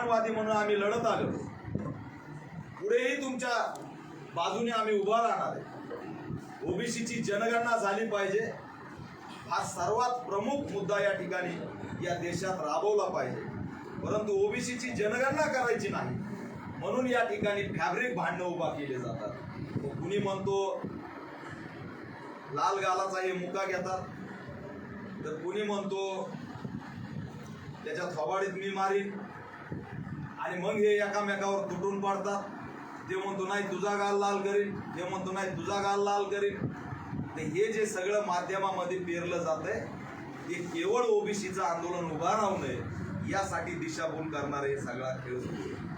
कल्याणवादी म्हणून आम्ही लढत आलो, पुढेही तुमच्या बाजूने आम्ही उभा राहणार आहे। ओबीसीची जनगणना झाली पाहिजे, हा सर्वात प्रमुख मुद्दा या ठिकाणी या देशात राबवला पाहिजे। परंतु ओबीसीची जनगणना करायची नाही म्हणून या ठिकाणी फॅब्रिक भांडणं उभा केले जातात। कुणी म्हणतो लाल गालाचा हे मुका घेतात, तर कुणी म्हणतो त्याच्या थोबाडीत मी मारीन, आणि मग हे एकामेकावर तुटून पडतात। ते म्हणतो नाही तुझा गाल लाल करीन, ते म्हणतो नाही तुझा गाल लाल करीन। ते हे जे सगळं माध्यमामध्ये पेरलं जातंय ते केवळ ओबीसीचं आंदोलन उभा राहू नये यासाठी दिशाभूल करणारे सगळा खेळ सुरू आहे।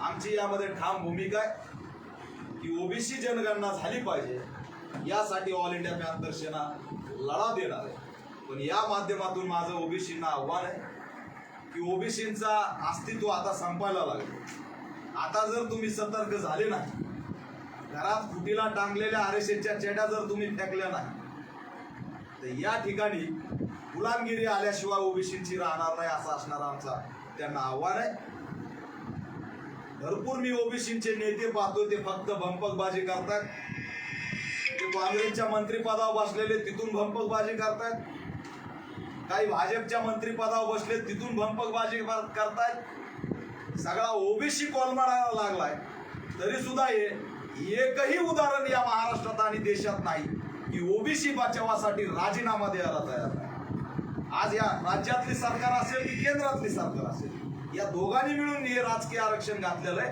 आमची यामध्ये ठाम भूमिका आहे की ओबीसी जनगणना झाली पाहिजे, यासाठी ऑल इंडिया पॅंथर सेना लढा देणार आहे। पण या माध्यमातून माझं ओबीसींना आव्हान आहे की ओबीसींचा अस्तित्व आता संपायला लागलं। आता जर तुम्ही सतर्क झाले नाही, घरात फुटीला टांगलेल्या आरएसएसच्या चेड्या जर तुम्ही फेकल्या नाही, तर या ठिकाणी गुलामगिरी आल्याशिवाय ओबीसींची राहणार नाही असं असणारा आमचा त्यांना आव्हान आहे। भरपूर मी ओबीसींचे नेते पाहतो, ते फक्त भंपकबाजी करतात। ते काँग्रेसच्या मंत्रिपदावर बसलेले तिथून भंपकबाजी करतात, काही भाजपच्या मंत्रिपदावर बसले तिथून भंपकबाजी करतायत। सगळा ओबीसी कोलमाडायला लागलाय, तरी सुद्धा एकही उदाहरण या महाराष्ट्रात आणि देशात नाही की ओबीसी बचावासाठी राजीनामा द्यायला तयार नाही। आज या राज्यातली सरकार असेल की केंद्रातली सरकार असेल, या दोघांनी मिळून हे राजकीय आरक्षण घातलेलं आहे।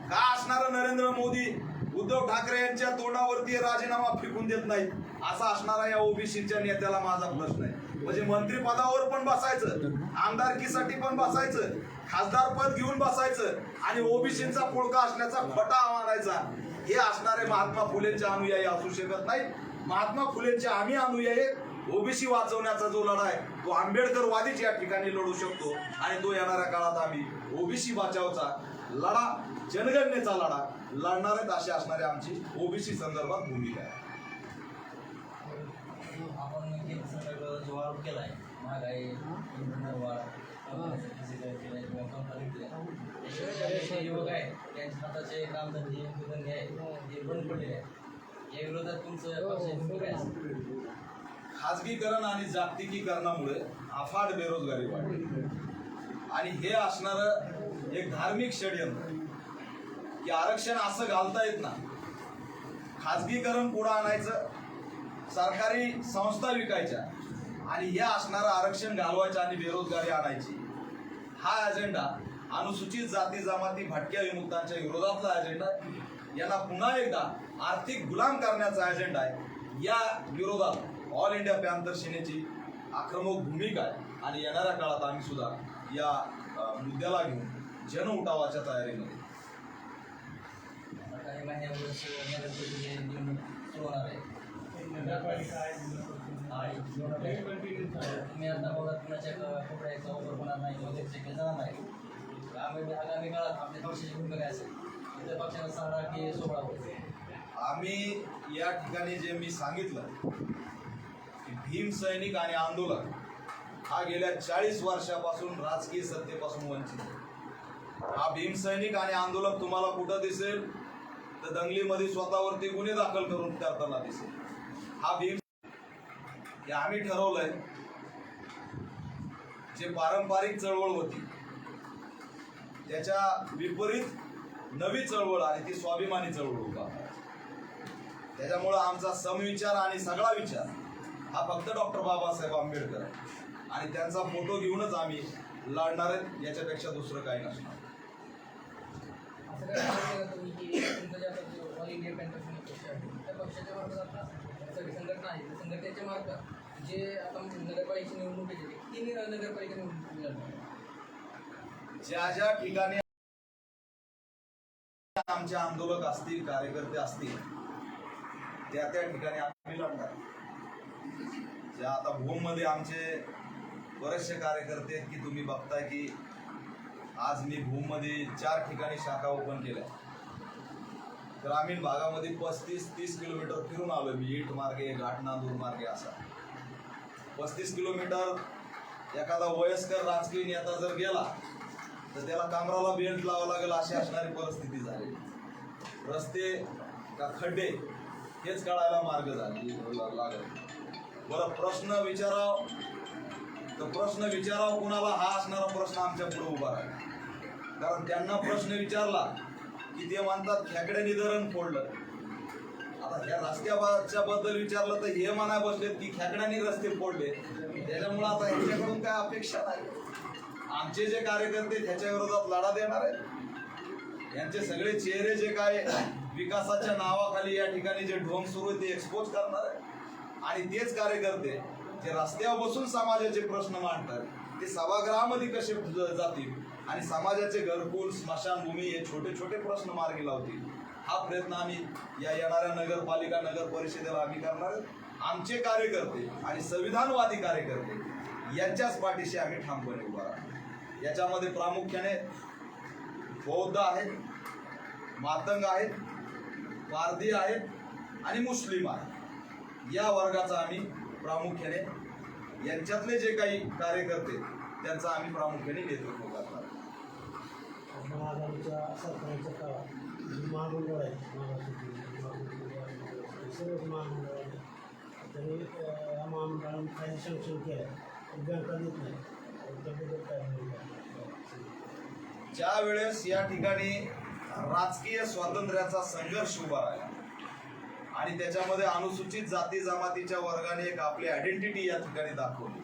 का असणारं नरेंद्र मोदी उद्धव ठाकरे यांच्या तोंडावरती राजीनामा फेकून देत नाहीत, असा असणारा या ओबीसीच्या नेत्याला माझा प्रश्न आहे। म्हणजे मंत्रिपदावर पण बसायचं, आमदारकीसाठी पण बसायचं, खासदार पद घेऊन बसायचं आणि ओबीसींचा पुळका असण्याचा खोटा मानायचा, हे असणारे महात्मा फुलेंचे अनुयायी असू शकत नाही। महात्मा फुलेंचे आम्ही अनुयायी, ओबीसी वाचवण्याचा जो लढा आहे तो आंबेडकरवादीच या ठिकाणी लढू शकतो, आणि तो येणाऱ्या काळात आम्ही ओबीसी बचावचा लढा, जनगणनेचा लढा लढणार आहेत, अशी असणारी आमची ओबीसी संदर्भात भूमिका आहे। आपण जो आरोप केलाय महागाई युवक आहे त्यांच्या हाताचे कामधंदे आहे ते बंद पडलेले आहे, या विरोधात तुमचं पक्षाची काय? खाजगीकरण आणि जागतिकीकरणामुळे अफाट बेरोजगारी वाढली, आणि हे असणारं एक धार्मिक षडयंत्र की आरक्षण असं घालता येत नाही, खाजगीकरण पुढं आणायचं, सरकारी संस्था विकायच्या आणि हे असणारं आरक्षण घालवायचं आणि बेरोजगारी आणायची, हा अजेंडा अनुसूचित जाती जमाती भटक्या विमुक्तांच्या विरोधातला अजेंडा आहे। यांना पुन्हा एकदा आर्थिक गुलाम करण्याचा अजेंडा आहे। या विरोधात ऑल इंडिया पॅंथर सेनेची आक्रमक भूमिका आहे, आणि येणाऱ्या काळात आम्ही सुद्धा या मुद्द्याला घेऊन जन उठावाच्या तयारीमध्ये काही महिन्यावर सुरू होणार आहे। तुम्ही आता बघा कुणाच्या कपड्याचा वापर होणार नाही किंवा केलं जाणार नाही, आगामी काळात आपल्या पक्षाची भूमिका काय असेल? इतर पक्षाला 16 की 16 होते। आम्ही या ठिकाणी जे मी सांगितलं की भीम सैनिक आणि आंदोलन हा गेल्या 40 वर्षापासून राजकीय सत्तेपासून वंचित आहे। हा भीम सैनिक आणि आंदोलन तुम्हाला कुठं दिसेल तर दंगलीमध्ये स्वतःवरती गुन्हे दाखल करून करताना दिसेल। हा भीम हे आम्ही ठरवलंय, जे पारंपरिक चळवळ होती त्याच्या विपरीत नवी चळवळ आणि ती स्वाभिमानी चळवळ उभा, त्याच्यामुळं आमचा समविचार आणि सगळा विचार हा फक्त डॉक्टर बाबासाहेब आंबेडकर आहे, आणि त्यांचा फोटो घेऊनच आम्ही लढणार आहेत, याच्यापेक्षा दुसरं काही नसणार। ऑल इंडिया पॅंथर सेना पक्ष आहे, त्या पक्षाच्या मार्फत आता सगळी संघटना आहे, त्या संघटनेच्या मार्फत जे आता नगरपालिकेची निवडणूक येते, 3 नगरपालिका निवडणूक ज्या ज्या ठिकाणी आमचे आंदोलक असतील, कार्यकर्ते असतील, त्या त्या ठिकाणी आम्ही लढणार। ज्या आता भूममध्ये आमचे बरेचसे कार्यकर्ते आहेत की तुम्ही बघताय की आज मी भूममध्ये 4 ठिकाणी शाखा ओपन केल्या। ग्रामीण भागामध्ये 35-30 किलोमीटर फिरून आलो मी, ईट मार्गे, घाटनांदूर मार्गे, असा 35 किलोमीटर एखादा वयस्कर राजकीय नेता जर गेला तर त्याला कामराला बेल्ट लावावं लागेल अशी असणारी परिस्थिती झाली. रस्ते का खड्डे हेच कळायला मार्ग लागेल. बरं प्रश्न विचाराव तर प्रश्न विचाराव कुणाला हा असणारा प्रश्न आमच्या पुढे उभा राहिला. कारण त्यांना प्रश्न विचारला की ते म्हणतात खेकड्याने धरण फोडलं. आता ह्या रस्त्याच्या बद्दल विचारलं तर हे म्हणाय बसलेत की खेकड्याने रस्ते फोडले. त्याच्यामुळे आता ह्याच्याकडून काय अपेक्षा नाही. आमचे जे कार्यकर्ते त्याच्या विरोधात लढा देणार आहेत. यांचे सगळे चेहरे जे काय विकासाच्या नावाखाली या ठिकाणी जे ढोंग सुरू आहे ते एक्सपोज करणार आहे. आणि तेच कार्यकर्ते जे रस्त्यावर बसून समाजाचे प्रश्न मांडतात ते सभागृहामध्ये कसे जातील आणि समाजाचे घरकुल स्मशानभूमी हे छोटे छोटे प्रश्न मार्गी लावतील. हा प्रयत्न आम्ही या येणाऱ्या नगरपालिका नगर परिषदेला आम्ही करणार आहोत. आमचे कार्यकर्ते आणि संविधानवादी कार्यकर्ते यांच्याच पाठीशी आम्ही ठामपणे उभा राहतो. याच्यामध्ये प्रामुख्याने बौद्ध आहेत, मातंग आहेत, पारधी आहेत आणि मुस्लिम आहेत. या वर्गाचा आम्ही प्रामुख्याने यांच्यातले जे काही कार्यकर्ते त्यांचा आम्ही प्रामुख्याने नेतृत्व करणार. आघाडीच्या सरकारच्या काळात जी महामंडळ आहेत सर्वच महामंडळ आहेत तरी या महामंडळाने काही सँक्शन केलं बँका देत नाही. त्याबद्दल काय ज्या वेळेस या ठिकाणी राजकीय स्वातंत्र्याचा संघर्ष उभा राहिला आणि त्याच्यामध्ये अनुसूचित जाती जमातीच्या वर्गाने एक आपली आयडेंटिटी या ठिकाणी दाखवली,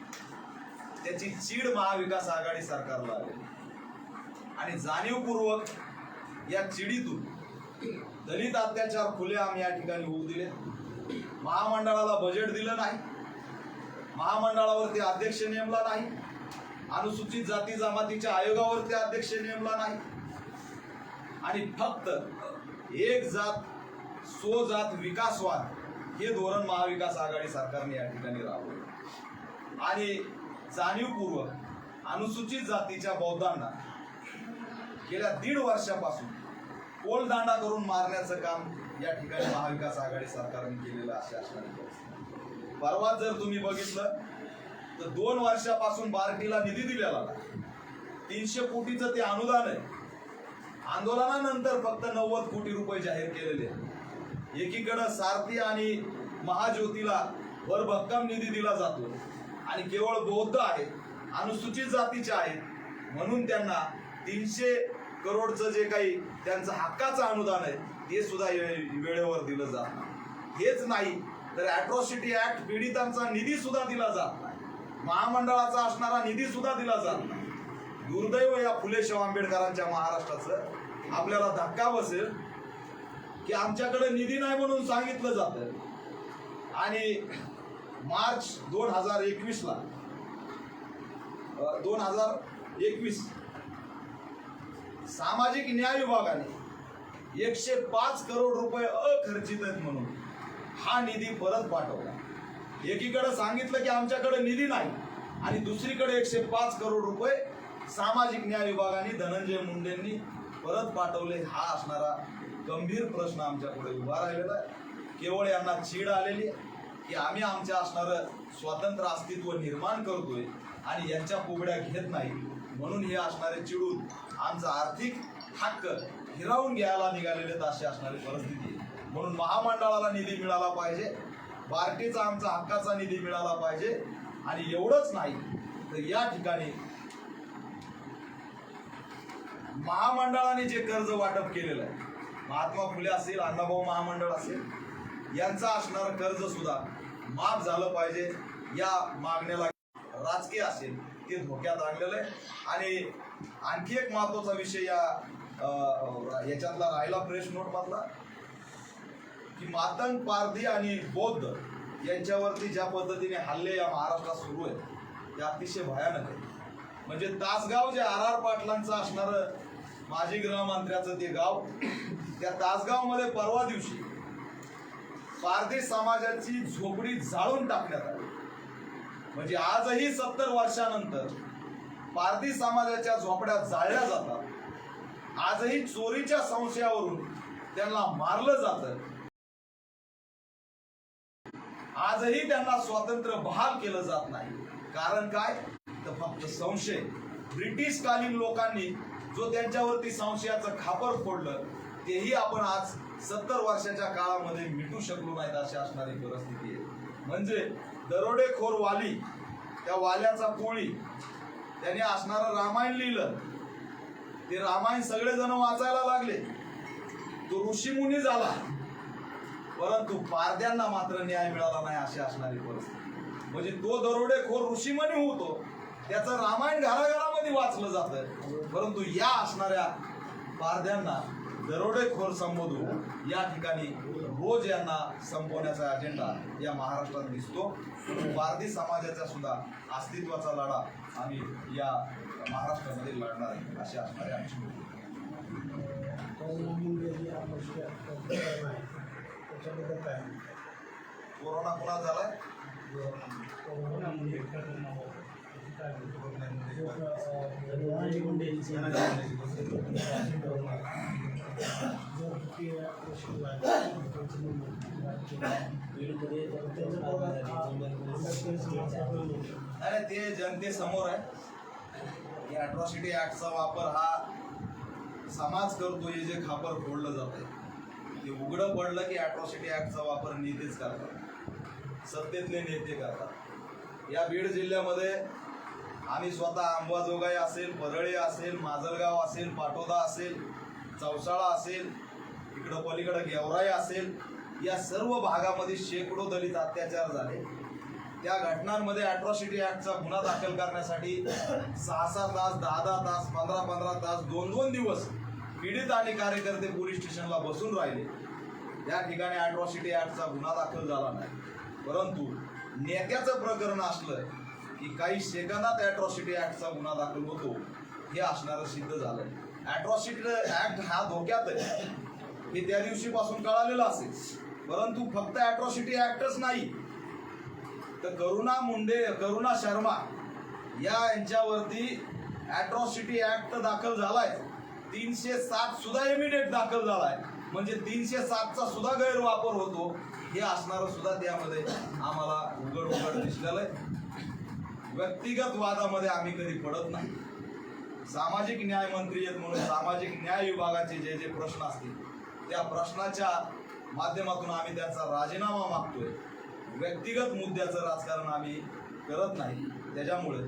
त्याची चीड महाविकास आघाडी सरकारला आली आणि जाणीवपूर्वक या चिडीतून दलित अत्याचार खुलेआम या ठिकाणी होऊ दिले. महामंडळाला बजेट दिलं नाही, महामंडळावरती अध्यक्ष नेमला नाही, अनुसूचित जाती जमातीच्या आयोगावरती अध्यक्ष नेमला नाही आणि फक्त एक जात सो जात विकासवाद हे धोरण महाविकास आघाडी सरकारने या ठिकाणी राबवलं आणि जाणीवपूर्वक अनुसूचित जातीच्या बौद्धांना गेल्या 1.5 वर्षापासून कोलदांडा करून मारण्याचं काम या ठिकाणी महाविकास आघाडी सरकारने केलेलं असे असणारी परिस्थिती. परवा जर तुम्ही बघितलं तर 2 वर्षापासून बार्टीला निधी दिलेला नाही. 300 कोटीचं ते अनुदान आहे. आंदोलनानंतर फक्त 90 कोटी रुपये जाहीर केलेले आहेत. एकीकडे सारथी आणि महाज्योतीला भरभक्कम निधी दिला जातो आणि केवळ बौद्ध आहेत, अनुसूचित जातीचे आहेत म्हणून त्यांना 300 करोडचं जे काही त्यांचं हक्काचं अनुदान आहे ते सुद्धा वेळेवर दिलं जात नाही. हेच नाही तर अॅट्रॉसिटी ऍक्ट पीडितांचा निधी सुद्धा दिला जात नाही, महामंडळाचा असणारा निधी सुद्धा दिला जात नाही. दुर्दैव या फुले शाहू आंबेडकरांच्या महाराष्ट्राचं. आपल्याला धक्का बसेल की आमच्याकडे निधी नाही म्हणून सांगितलं जातं आणि मार्च 2021 सामाजिक न्याय विभागाने 105 करोड रुपये अखर्चित आहेत म्हणून हा निधी परत पाठवला. एकीकडे सांगितलं की आमच्याकडे निधी नाही आणि दुसरीकडे 105 करोड रुपये सामाजिक न्याय विभागाने धनंजय मुंडेंनी परत पाठवले. हा असणारा गंभीर प्रश्न आमच्या पुढे उभा राहिलेला आहे. केवळ यांना चीड आलेली आहे की आम्ही आमच्या असणारं स्वतंत्र अस्तित्व निर्माण करतोय आणि यांच्या पुगड्या घेत नाही म्हणून हे असणारे चिडून आमचा आर्थिक हक्क हिरावून घ्यायला निघालेले अशी असणारी परिस्थिती. म्हणून महामंडळाला निधी मिळाला पाहिजे, बार्टीचा आमचा हक्काचा निधी मिळाला पाहिजे आणि एवढंच नाही तर या ठिकाणी महामंडळाने जे कर्ज वाटप केलेलं आहे, महात्मा फुले असेल, अण्णाभाऊ महामंडळ असेल, यांचं असणारं कर्ज सुद्धा माफ झालं पाहिजे. या मागण्याला राजकीय असेल ते धोक्यात आणलेलं आहे. आणि आणखी एक महत्वाचा विषय याच्यातला राहिला प्रेस नोट मधला की मातंग, पारधी आणि बौद्ध यांच्यावरती ज्या पद्धतीने हल्ले या महाराष्ट्रात सुरू आहेत ते अतिशय भयानक आहे. म्हणजे तासगाव जे RR पाटलांचं असणारं माजी गृहमंत्र्याचं ते गाव, त्या तासगाव मध्ये परवा दिवशी पारधी समाजाची झोपडी जाळून टाकण्यात आली. म्हणजे आजही 70 वर्षानंतर पारधी समाजाच्या झोपड्या जाळल्या जातात. आजही चोरीच्या संशयावरून त्यांना मारलं जातं. आजही त्यांना स्वातंत्र्य बहाल केलं जात नाही. कारण काय तर फक्त संशय. ब्रिटिश कालीन लोकांनी जो त्यांच्यावरती संशयाचं खापर फोडलं तेही आपण आज 70 वर्षाच्या काळामध्ये मिटू शकलो नाहीत अशी असणारी परिस्थिती आहे. म्हणजे दरोडेखोर वाली, त्या वाल्याचा कोळी, त्याने असणारं रामायण लिहिलं, ते रामायण सगळेजण वाचायला लागले, तो ऋषीमुनी झाला, परंतु पारध्यांना मात्र न्याय मिळाला नाही अशी असणारी परिस्थिती. म्हणजे तो दरोडेखोर ऋषीमुनी होतो, त्याचं रामायण घराघरामध्ये वाचलं जातं, परंतु या असणाऱ्या पारध्यांना दरोडेखोर संबोधून या ठिकाणी रोज यांना संपवण्याचा अजेंडा या महाराष्ट्रात दिसतो. पारधी समाजाचा सुद्धा अस्तित्वाचा लढा आम्ही या महाराष्ट्रामध्ये लढणार आहे अशी असणारे आमची भूमिका. त्याच्याबद्दल काय कोरोना पुन्हा झालाय. अरे ते जनतेसमोर आहे की अट्रॉसिटी ऍक्टचा वापर हा समाज करतो, हे जे खापर फोडलं जातंय ते उघडं पडलं की अट्रॉसिटी ऍक्टचा वापर नेतेच करतात, सत्तेतले नेते करतात. या बीड जिल्ह्यामध्ये आम्ही स्वतः अंबाजोगाई असेल, परळी असेल, माजलगाव असेल, पाटोदा असेल, चौसाळा असेल, इकडं पलीकडं गेवराई असेल, या सर्व भागामध्ये शेकडो दलित अत्याचार झाले. त्या घटनांमध्ये अट्रॉसिटी ऍक्टचा गुन्हा दाखल करण्यासाठी 6-6 तास, 10-10 तास, 15-15 तास, 2-2 दिवस पीडित आणि कार्यकर्ते पोलीस स्टेशनला बसून राहिले. त्या ठिकाणी अट्रॉसिटी ऍक्टचा गुन्हा दाखल झाला नाही. परंतु नेत्याचं प्रकरण असलं की काही सेकंदात अट्रॉसिटी ऍक्टचा गुन्हा दाखल होतो, हे असणारं सिद्ध झालं. अट्रॉसिटी ऍक्ट हा धोक्यात आहे हे त्या दिवशीपासून कळालेलं असेल, परंतु फक्त अट्रॉसिटी ऍक्टच नाही तर करुणा शर्मा यांच्यावरती अट्रॉसिटी ऍक्ट दाखल झालाय. 307 सुद्धा इमिडिएट दाखल झालाय. म्हणजे 307चा सुद्धा गैरवापर होतो, हे असणारं सुद्धा त्यामध्ये आम्हाला उघड दिसलेलं आहे. व्यक्तिगत वादामध्ये आम्ही कधी पडत नाही. सामाजिक न्याय मंत्री आहेत म्हणून सामाजिक न्याय विभागाचे जे जे प्रश्न असतील त्या प्रश्नाच्या माध्यमातून आम्ही त्यांचा राजीनामा मागतोय. व्यक्तिगत मुद्द्याचं राजकारण आम्ही करत नाही, त्याच्यामुळे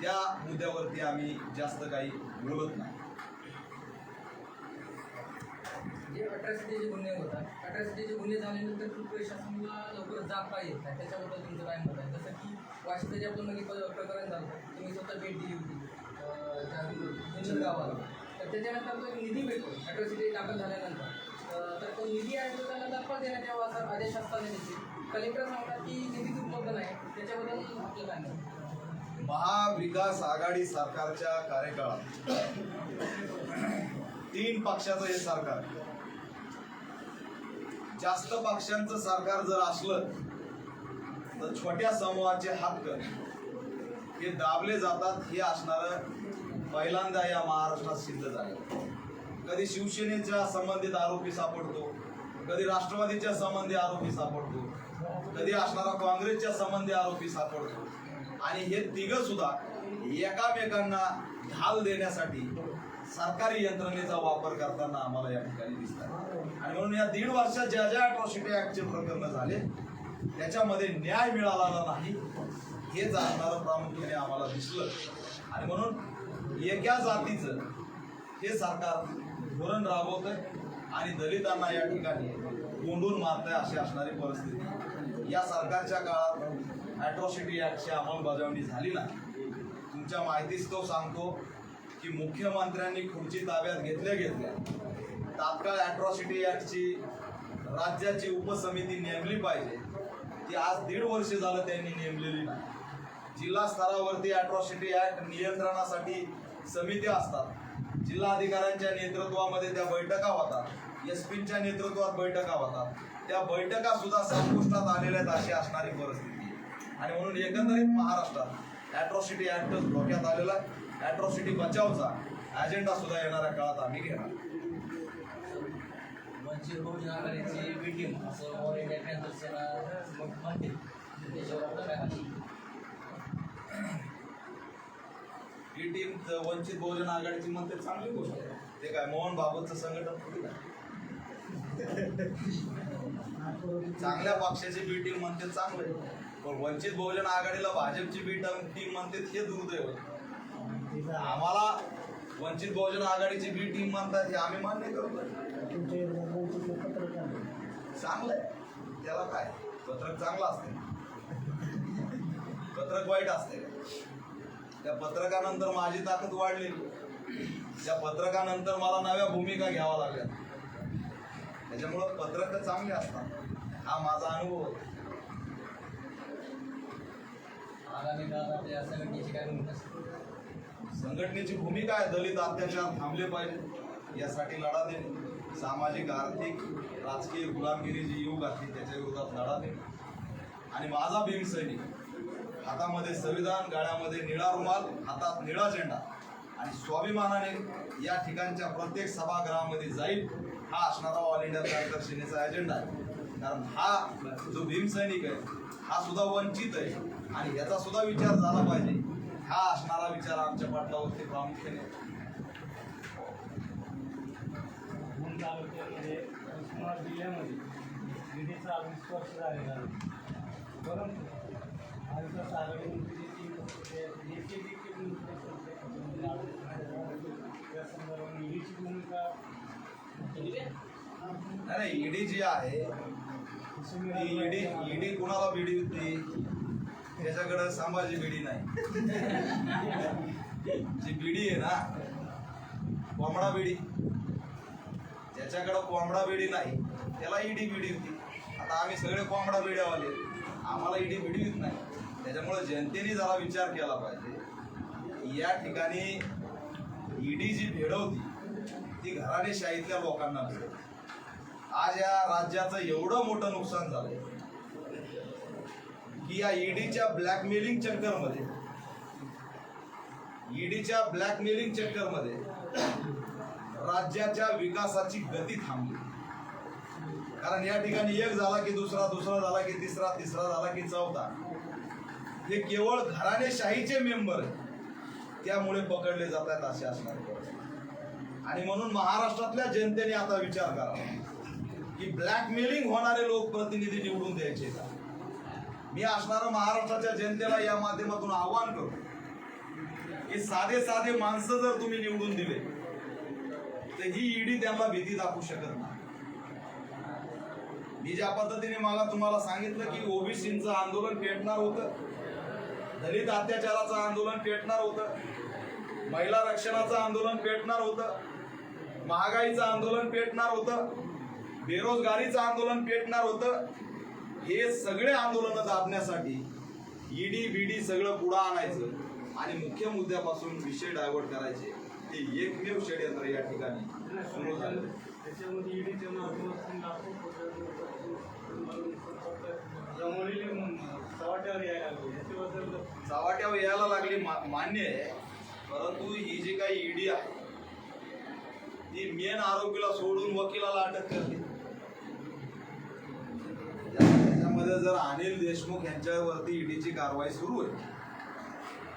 त्या मुद्द्यावरती आम्ही जास्त काही बोलत नाही. जे अट्रॉसिटीचे गुन्हे होतात, अट्रॉसिटीचे गुन्हे झाल्यानंतर प्रशासनाला लवकर जाता येत नाही, त्याच्याबद्दल तुमचं काय मत आहे? जसं की वाशिम जे आपलं नक्की प्रकरण झालं, तुम्ही स्वतः भेट दिली होती त्या गावाला, तर त्याच्यानंतर तो एक निधी भेटतो अट्रॉसिटी दाखल झाल्यानंतर, तर तो निधी आहे तो त्यांना दाखवा देण्यात यावा असा आदेश असताना कलेक्टर सांगतात की निधी उपलब्ध नाही, त्याच्याबद्दल आपलं काय नाही? महाविकास आघाडी सरकारच्या कार्यकाळात 3 पक्षाचं हे सरकार, जास्त पक्षांचं सरकार जर असलं तर छोट्या समूहाचे हक्क हे दाबले जातात, हे असणारं पहिल्यांदा या महाराष्ट्रात सिद्ध झालं. कधी शिवसेनेच्या संबंधित आरोपी सापडतो, कधी राष्ट्रवादीच्या संबंधी आरोपी सापडतो, कधी असणारा काँग्रेसच्या संबंधी आरोपी सापडतो, आणि हे तिघं सुद्धा एकामेकांना ढाल देण्यासाठी सरकारी यंत्रणेचा वापर करताना आम्हाला या ठिकाणी दिसतात. आणि म्हणून या 1.5 वर्षात ज्या ज्या अट्रॉसिटी ऍक्टचे प्रकरण झाले त्याच्यामध्ये न्याय मिळाला नाही, हेच असणारं प्रामुख्याने आम्हाला दिसलं. आणि म्हणून एका जातीचं हे सरकार धोरण राबवतंय आणि दलितांना या ठिकाणी कोंडून मारतंय अशी असणारी परिस्थिती. या सरकारच्या काळात अट्रॉसिटी ऍक्टची अंमलबजावणी झाली नाही. तुमच्या माहितीच तो सांगतो की मुख्यमंत्र्यांनी खुर्ची ताब्यात घेतल्या तात्काळ अट्रॉसिटी ऍक्टची राज्याची उपसमिती नेमली पाहिजे, ती आज 1.5 वर्ष झालं त्यांनी नेमलेली नाही. जिल्हा स्तरावरती अट्रॉसिटी ऍक्ट नियंत्रणासाठी समित्या असतात, जिल्हाधिकाऱ्यांच्या नेतृत्वामध्ये त्या बैठका होतात, एसपींच्या नेतृत्वात बैठका होतात, त्या बैठका सुद्धा संपुष्टात आलेल्या आहेत अशी असणारी परिस्थिती आहे. आणि म्हणून एकंदरीत महाराष्ट्रात अट्रॉसिटी ऍक्टच धोक्यात आलेला आहे. अट्रॉसिटी बचावचा अजेंडा सुद्धा येणाऱ्या काळात आम्ही घेणार. वंचित बहुजन आघाडीची बी टीम असं ऑल इंडिया पॅनल सेना म्हणते, त्याच्यावर आपलं काय म्हणणं? ही टीम वंचित बहुजन आघाडीची म्हणते चांगली गोष्ट आहे. ते काय मोहन भागवतचं संघटन थोडी आहे. चांगल्या पक्षाची बी टीम म्हणते चांगलं आहे. पण वंचित बहुजन आघाडीला भाजपची बी टीम म्हणते हे दुर्दैव आहे. आम्हाला वंचित बहुजन आघाडीची बी टीम म्हणतात हे आम्ही मान्य करतो. चांगलं आहे, त्याला काय पत्रक चांगलं असते, पत्रक वाईट असते. त्या पत्रकानंतर माझी ताकद वाढलेली, त्या पत्रकानंतर मला नव्या भूमिका घ्यावा लागल्या. त्याच्यामुळं पत्रक चांगले असतात, हा माझा अनुभव होता. आगामी काळात आपल्या संघटनेची काय भूमिका असेल? संघटनेची भूमिका आहे दलित अत्याचार थांबले पाहिजे यासाठी लढा देणे, सामाजिक आर्थिक राजकीय गुलामगिरी जी येऊ घातली त्याच्या विरोधात लढा देणे. आणि माझा भीमसैनिक हातामध्ये संविधान, गळ्यामध्ये निळा रुमाल, हातात निळा झेंडा आणि स्वाभिमानाने या ठिकाणच्या प्रत्येक सभागृहामध्ये जाईल, हा असणारा ऑल इंडिया कार्यकर्ता सेनेचा अजेंडा आहे. कारण हा जो भीमसैनिक आहे हा सुद्धा वंचित आहे आणि याचा सुद्धा विचार झाला पाहिजे. हा असणारा विचार आमच्या पाटलावरती प्रामुख्याने भूम तालुक्यामध्ये उस्मानाबाद जिल्ह्यामध्ये ईडीचा अविश्वास झालेला आहे. परंतु महाविकास आघाडीमध्ये या संदर्भाने ईडीची भूमिका नाही. ईडी जी आहे ती ईडी कुणाला बीडी होती, त्याच्याकडे संभाजी बीडी नाही. जी बीडी आहे ना कोंबडा बीडी, ज्याच्याकडे कोंबडा बीडी नाही त्याला ईडी बीडी होती. आता आम्ही सगळे कोंबडा बिड्यावाले, आम्हाला ईडी बीडी होत नाही. त्याच्यामुळे जनतेने जरा विचार केला पाहिजे. या ठिकाणी ईडी जी भेडवती ती घराणेशाहीतल्या लोकांना भेटवते. आज या राज्याचं एवढं मोठं नुकसान झालंय की या ईडीच्या ब्लॅकमेलिंग चक्करमध्ये राज्याच्या विकासाची गती थांबली. कारण या ठिकाणी एक झाला की दुसरा, दुसरा झाला की तिसरा, तिसरा झाला की चौथा. हे केवळ घराणेशाहीचे मेंबर आहेत, त्यामुळे पकडले जात आहेत असे असणार. आणि म्हणून महाराष्ट्रातल्या जनतेने आता विचार करावा की ब्लॅकमेलिंग होणारे लोकप्रतिनिधी निवडून द्यायचे का. मी असणाऱ्या महाराष्ट्राच्या जनतेला या माध्यमातून आवाहन करतो की साधे साधे माणसं जर तुम्ही निवडून दिले तर ही ईडी त्यांना भीती दाखवू शकत नाही. मी ज्या पद्धतीने मला तुम्हाला सांगितलं की ओबीसीचं आंदोलन पेटणार होतं, दलित अत्याचाराचं आंदोलन पेटणार होतं, महिला रक्षणाचं आंदोलन पेटणार होतं, महागाईचं आंदोलन पेटणार होतं, बेरोजगारीचं आंदोलन पेटणार होतं. हे सगळे आंदोलनं दाबण्यासाठी ईडी बीडी सगळं पुढं आणायचं आणि मुख्य मुद्द्यापासून विषय डायव्हर्ट करायचे. हे एकमेव षडयंत्र या ठिकाणी सुरू झालं. त्याच्यामध्ये ईडीच्या माध्यमातून चव्हाट्यावर यायला लागले. याच्याबद्दल चव्हाट्यावर यायला लागली मान्य आहे, परंतु ही जी काही ईडी आहे ती मेन आरोपीला सोडून वकिलाला अटक करते. त्याच्यामध्ये जर अनिल देशमुख यांच्यावरती ईडीची कारवाई सुरू आहे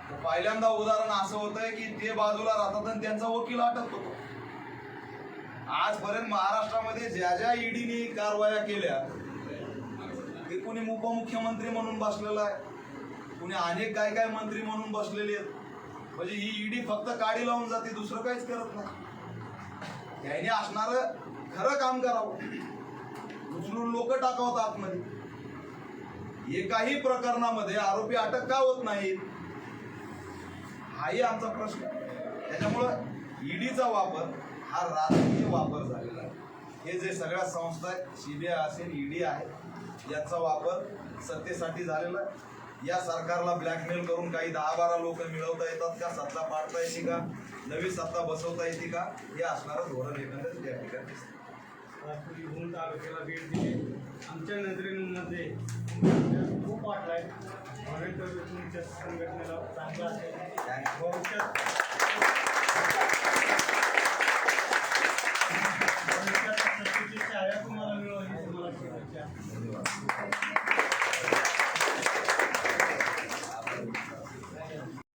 तर पहिल्यांदा उदाहरण असं होतंय की ते बाजूला राहतात आणि त्यांचा वकील अटक होतो. आजपर्यंत महाराष्ट्रामध्ये ज्या ज्या ईडीने कारवाया केल्या ते कुणी उपमुख्यमंत्री म्हणून बसलेला आहे, कुणी अनेक काय काय मंत्री म्हणून बसलेले आहेत. म्हणजे ही ईडी फक्त काडी लावून जाते, दुसरं काहीच करत नाही. त्याने असणारं खरं काम करावं, उचलून लोक टाकावत आतमध्ये. एकाही प्रकरणामध्ये आरोपी अटक का होत नाहीत हाही आमचा प्रश्न. त्याच्यामुळं ईडीचा वापर हा राजकीय वापर झालेला आहे. हे जे सगळ्या संस्था आहेत, सीबीआय असेल, ईडी आहे, याचा वापर सत्तेसाठी झालेला आहे. या सरकारला ब्लॅकमेल करून काही 10-12 लोक मिळवता येतात का, सत्ता पाडता येते का, नवी सत्ता बसवता येते का, हे असणारं धोरण एकंदरीत या ठिकाणी दिसतं. भूम तालुक्याला भेट दिली. आमच्या नजरेमध्ये खूप वाटलाय. तुमच्या संघटनेला चांगला असेल.